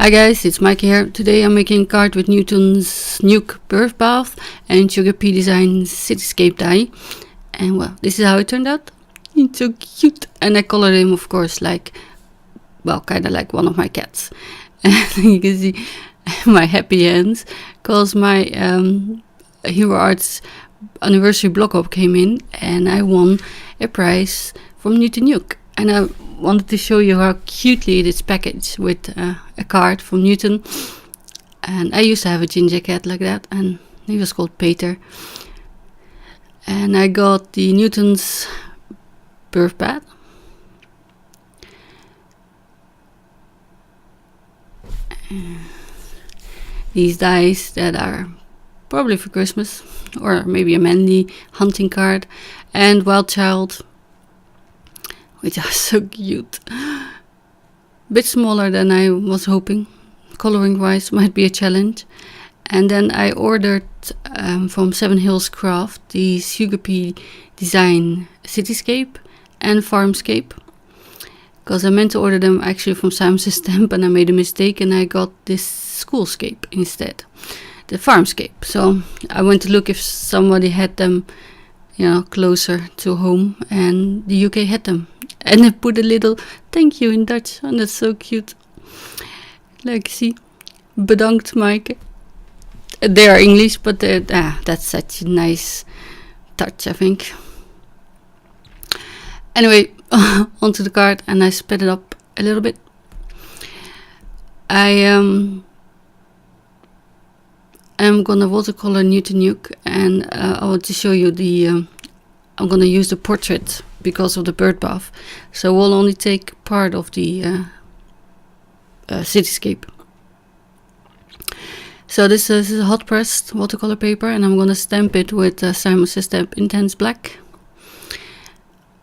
Hi guys, it's Mike here. Today I'm making a card with Newton's Nook Birdbath and Sugarpea design cityscape die. And well, this is how it turned out. It's so cute. And I colored him, of course, like, well, kind of like one of my cats. And you can see my happy hands, because my Hero Arts anniversary block up came in and I won a prize from Newton Nook. And I wanted to show you how cutely it is packaged with a card from Newton. And I used to have a ginger cat like that, and he was called Peter. And I got the Newton's Birdbath. These dice that are probably for Christmas, or maybe a manly hunting card, and Wild Child, which are so cute. Bit smaller than I was hoping. Coloring wise might be a challenge. And then I ordered from Seven Hills Craft the Sugarpea design cityscape and farmscape, because I meant to order them actually from Simon's Stamp, and I made a mistake and I got this schoolscape instead, the farmscape. So I went to look if somebody had them, you know, closer to home, and the UK had them. And I put a little thank you in Dutch, and that's so cute. Like, see, bedankt Mike. They are English, but that's such a nice touch, I think. Anyway, onto the card, and I sped it up a little bit. I am gonna watercolor Newton Nook, and I want to show you the. I'm gonna use the portrait because of the birdbath, so we'll only take part of the cityscape. So this is a hot pressed watercolor paper, and I'm gonna stamp it with Simon's Stamp Intense Black.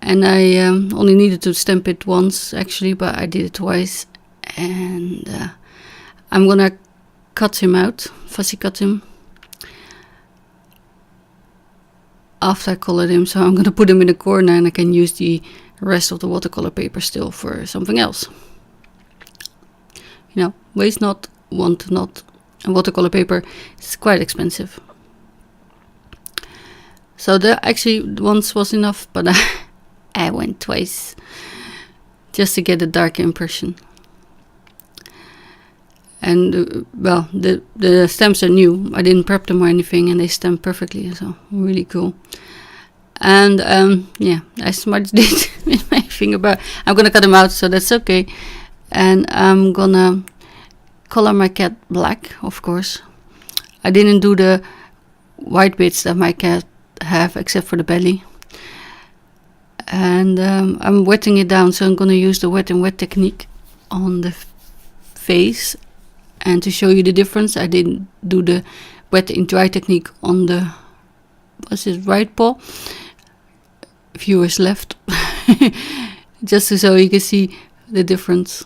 And I only needed to stamp it once actually, but I did it twice. And I'm gonna cut him out, fussy cut him, after I colored him. So I'm gonna put him in a corner, and I can use the rest of the watercolor paper still for something else. You know, waste not, want not. And watercolor paper is quite expensive. So the actually once was enough, but I went twice just to get a dark impression. And well, the stamps are new. I didn't prep them or anything, and they stamp perfectly, so really cool. And yeah, I smudged it with my finger, but I'm gonna cut them out, so that's okay. And I'm gonna color my cat black, of course. I didn't do the white bits that my cat have, except for the belly. And I'm wetting it down, so I'm gonna use the wet and wet technique on the face. And to show you the difference, I didn't do the wet and dry technique on the, what's it, right paw? Viewers left. Just so you can see the difference.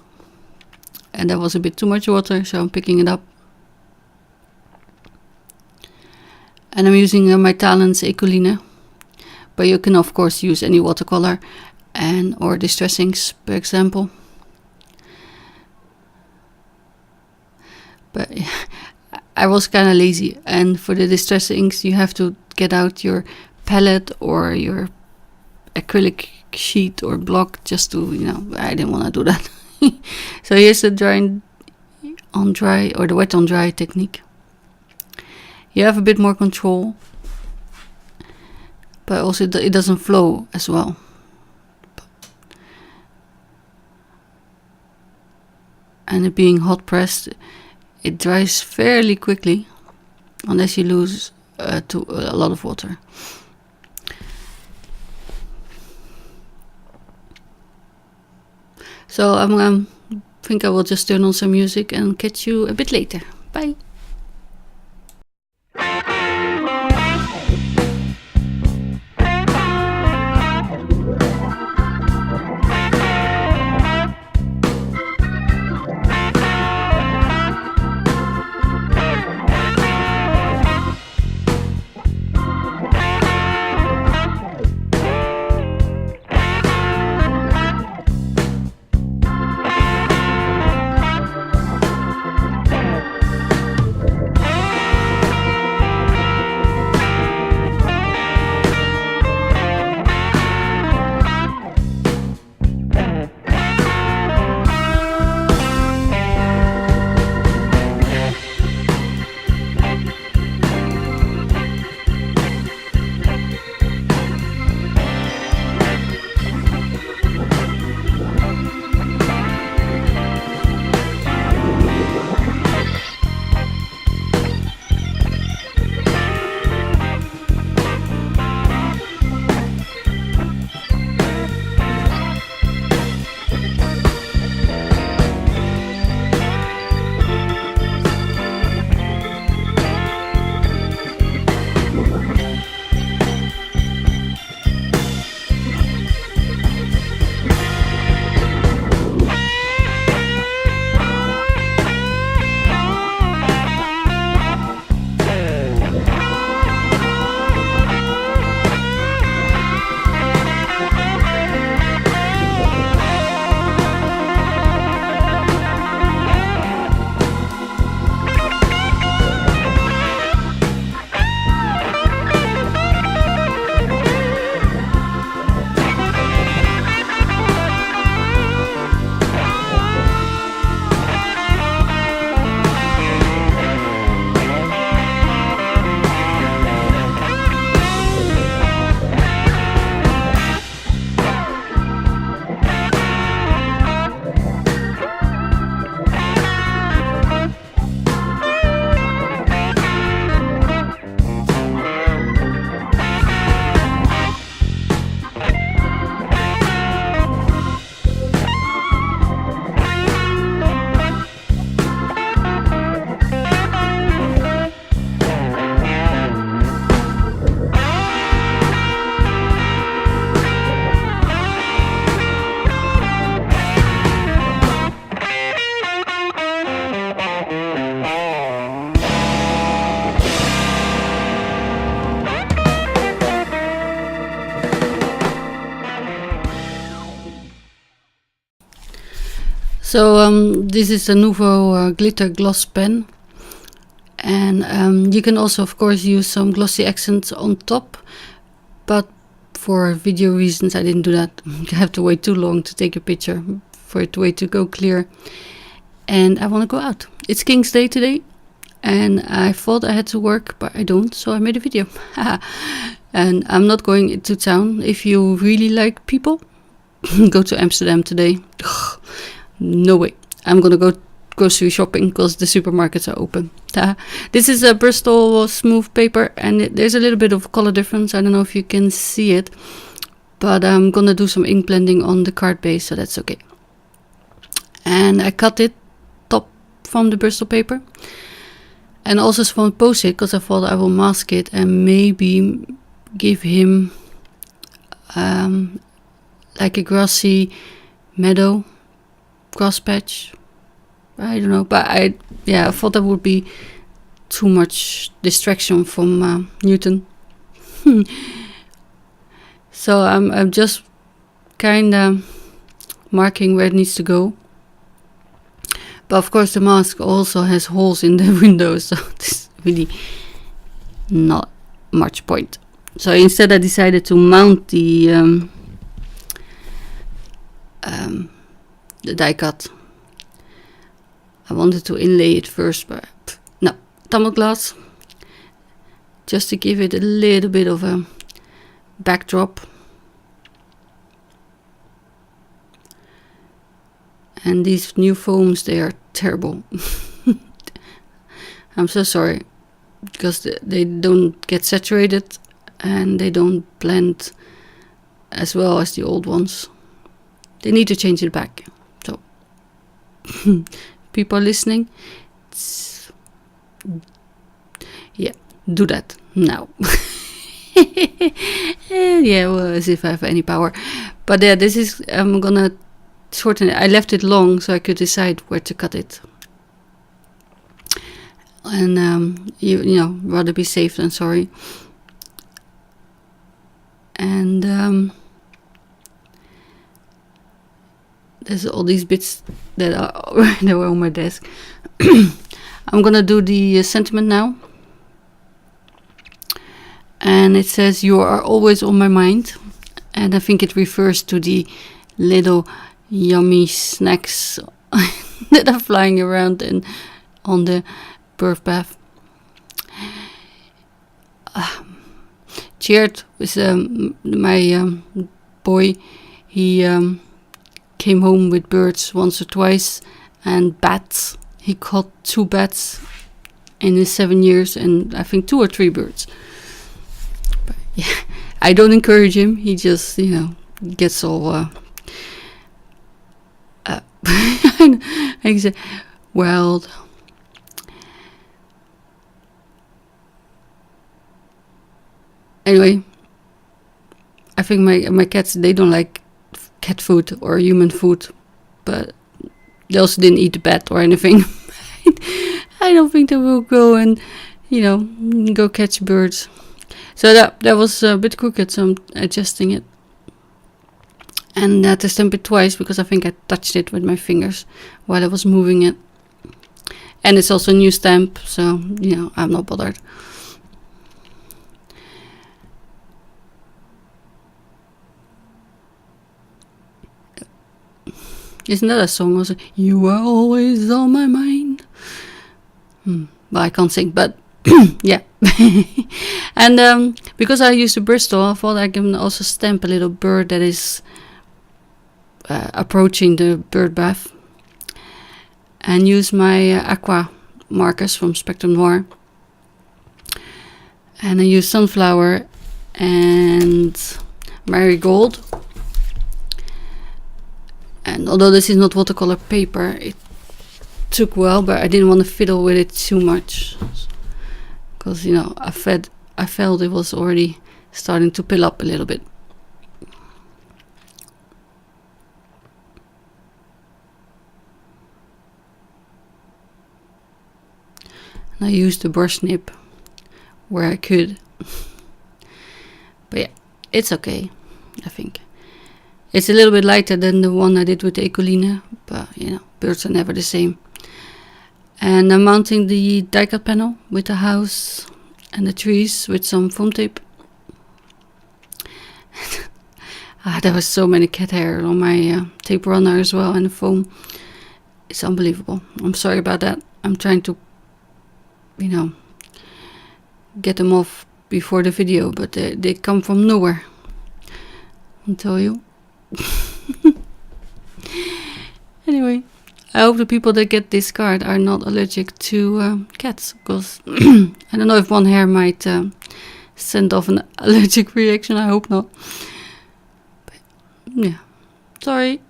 And that was a bit too much water, so I'm picking it up. And I'm using my Talens Ecoline. But you can of course use any watercolor and or distress inks, for example. But I was kind of lazy, and for the distress inks you have to get out your palette or your acrylic sheet or block just to, you know, I didn't want to do that. So here's the dry on dry, or the wet on dry technique. You have a bit more control, but also it doesn't flow as well. And it being hot pressed, it dries fairly quickly, unless you lose to a lot of water. So I think I will just turn on some music and catch you a bit later. Bye. this is a Nouveau glitter gloss pen. And you can also, of course, use some glossy accents on top. But for video reasons, I didn't do that. You have to wait too long to take a picture for it to go clear. And I want to go out. It's King's Day today. And I thought I had to work, but I don't. So I made a video. And I'm not going into town. If you really like people, go to Amsterdam today. No way. I'm going to go grocery shopping because the supermarkets are open. This is a Bristol smooth paper, and there's a little bit of color difference. I don't know if you can see it, but I'm gonna do some ink blending on the card base, so that's okay. And I cut it top from the Bristol paper, and also from Post-it because I thought I will mask it and maybe give him like a grassy meadow grass patch. I don't know, but I thought that would be too much distraction from Newton. So I'm just kind of marking where it needs to go. But of course the mask also has holes in the windows, so it's really not much point. So instead I decided to mount the die cut. I wanted to inlay it first, but no, tumble glass, just to give it a little bit of a backdrop. And these new foams, they are terrible. I'm so sorry, because they don't get saturated and they don't blend as well as the old ones. They need to change it back. So people listening, yeah, do that now. Yeah, well, as if I have any power. But yeah, this is, I'm gonna shorten it. I left it long so I could decide where to cut it. And you know, rather be safe than sorry. And there's all these bits that were on my desk. I'm gonna do the sentiment now. And it says, "You are always on my mind." And I think it refers to the little yummy snacks that are flying around and on the Birdbath. Cheered with my boy. He came home with birds once or twice, and bats. He caught 2 bats in his 7 years, and I think 2 or 3 birds. But yeah, I don't encourage him. He just, you know, gets all he said, well, anyway, I think my cats, they don't like cat food or human food, but they also didn't eat the bat or anything. I don't think they will go and, you know, go catch birds. So that was a bit crooked, so I'm adjusting it. And I had to stamp it twice because I think I touched it with my fingers while I was moving it. And it's also a new stamp, so, you know, I'm not bothered. Isn't that a song also? You are always on my mind. Well, I can't sing, but yeah. And because I used a Bristol, I thought I can also stamp a little bird that is approaching the bird bath, and use my aqua markers from Spectrum Noir. And I use sunflower and marigold. And although this is not watercolor paper, it took well, but I didn't want to fiddle with it too much, because, you know, I felt it was already starting to pill up a little bit. And I used the brush nib where I could. But yeah, it's okay, I think. It's a little bit lighter than the one I did with the Ecoline, but you know, birds are never the same. And I'm mounting the die-cut panel with the house and the trees with some foam tape. There was so many cat hair on my tape runner as well, and the foam. It's unbelievable. I'm sorry about that. I'm trying to, you know, get them off before the video, but they come from nowhere. I'll tell you. Anyway, I hope the people that get this card are not allergic to cats, because I don't know if one hair might send off an allergic reaction. I hope not. But, yeah, sorry.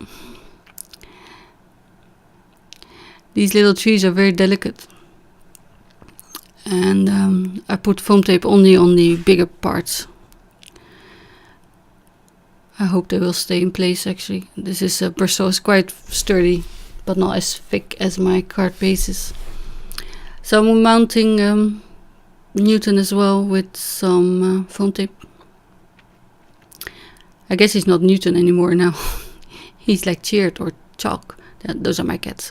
These little trees are very delicate, and I put foam tape only on the bigger parts. I hope they will stay in place. Actually, this is Bristol is quite sturdy, but not as thick as my card bases. So I'm mounting Newton as well with some foam tape. I guess he's not Newton anymore now. He's like Cheered or Chalk. Those are my cats.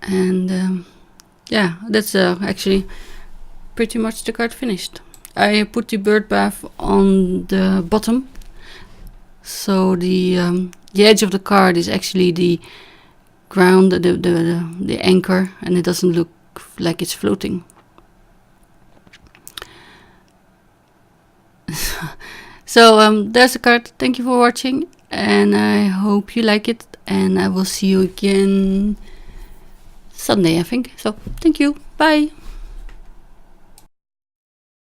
And yeah, that's actually pretty much the card finished. I put the bird bath on the bottom, so the edge of the card is actually the ground, the anchor, and it doesn't look like it's floating. So there's the card. Thank you for watching, and I hope you like it, and I will see you again Sunday, I think. So thank you. Bye.